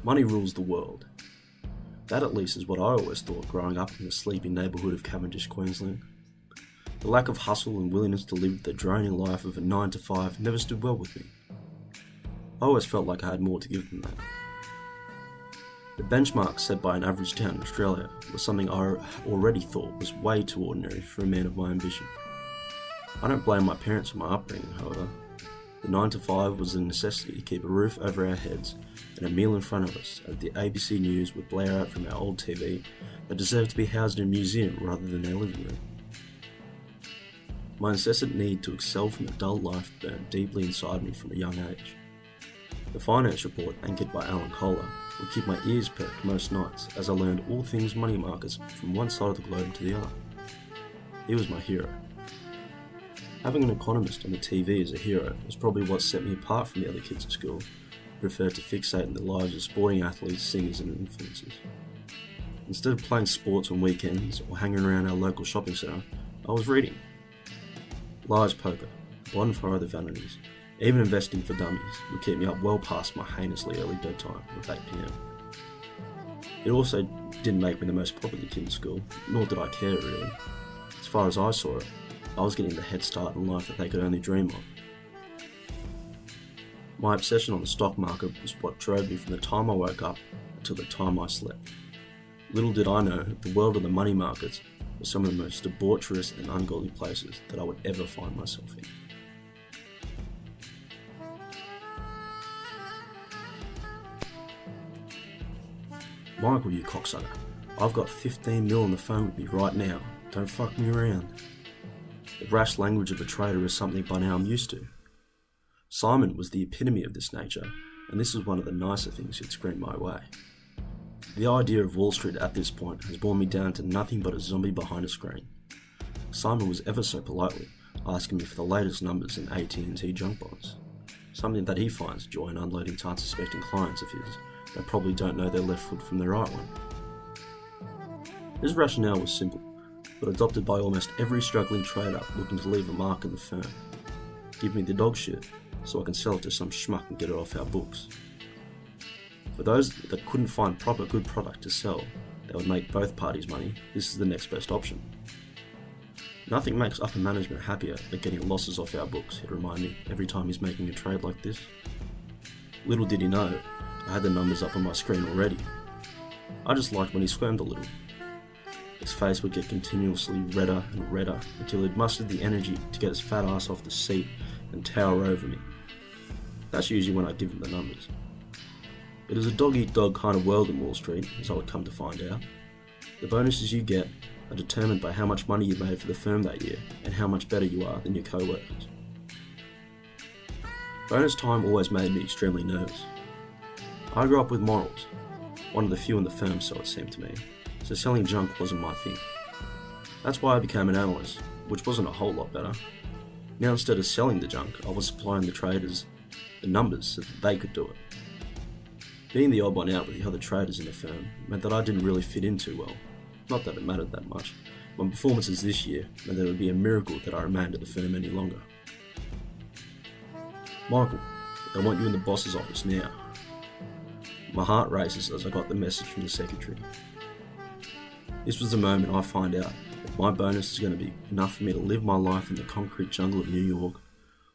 Money rules the world. That at least is what I always thought growing up in the sleepy neighbourhood of Cavendish, Queensland. The lack of hustle and willingness to live the draining life of a 9 to 5 never stood well with me. I always felt like I had more to give than that. The benchmark set by an average town in Australia was something I already thought was way too ordinary for a man of my ambition. I don't blame my parents for my upbringing, however. The 9 to 5 was a necessity to keep a roof over our heads and a meal in front of us as the ABC News would blare out from our old TV that deserved to be housed in a museum rather than our living room. My incessant need to excel from a dull life burned deeply inside me from a young age. The finance report, anchored by Alan Kohler, would keep my ears perked most nights as I learned all things money markets from one side of the globe to the other. He was my hero. Having an economist on the TV as a hero was probably what set me apart from the other kids at school, who preferred to fixate on the lives of sporting athletes, singers and influencers. Instead of playing sports on weekends or hanging around our local shopping centre, I was reading. Liar's poker, bonfire of the vanities, even investing for dummies would keep me up well past my heinously early bedtime of 8 PM. It also didn't make me the most popular kid in school, nor did I care really. As far as I saw it, I was getting the head start in life that they could only dream of. My obsession on the stock market was what drove me from the time I woke up until the time I slept. Little did I know the world of the money markets was some of the most debaucherous and ungodly places that I would ever find myself in. Michael, you cocksucker. I've got 15 mil on the phone with me right now. Don't fuck me around. The rash language of a trader is something by now I'm used to. Simon was the epitome of this nature, and this is one of the nicer things he'd scream my way. The idea of Wall Street at this point has borne me down to nothing but a zombie behind a screen. Simon was ever so politely asking me for the latest numbers in AT&T junk bonds, something that he finds joy in unloading to unsuspecting clients of his that probably don't know their left foot from their right one. His rationale was simple, but adopted by almost every struggling trader looking to leave a mark in the firm. Give me the dog shit, so I can sell it to some schmuck and get it off our books. For those that couldn't find proper good product to sell that would make both parties money, this is the next best option. Nothing makes upper management happier than getting losses off our books, he'd remind me every time he's making a trade like this. Little did he know, I had the numbers up on my screen already. I just liked when he squirmed a little. His face would get continuously redder and redder until he'd mustered the energy to get his fat ass off the seat and tower over me. That's usually when I give him the numbers. It is a dog-eat-dog kind of world in Wall Street, as I would come to find out. The bonuses you get are determined by how much money you made for the firm that year and how much better you are than your co-workers. Bonus time always made me extremely nervous. I grew up with morals, one of the few in the firm so it seemed to me, so selling junk wasn't my thing. That's why I became an analyst, which wasn't a whole lot better. Now instead of selling the junk, I was supplying the traders the numbers so that they could do it. Being the odd one out with the other traders in the firm meant that I didn't really fit in too well. Not that it mattered that much. My performances this year meant that it would be a miracle that I remained at the firm any longer. Michael, I want you in the boss's office now. My heart races as I got the message from the secretary. This was the moment I find out if my bonus is going to be enough for me to live my life in the concrete jungle of New York,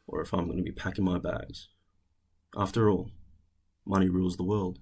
or if I'm going to be packing my bags. After all, money rules the world.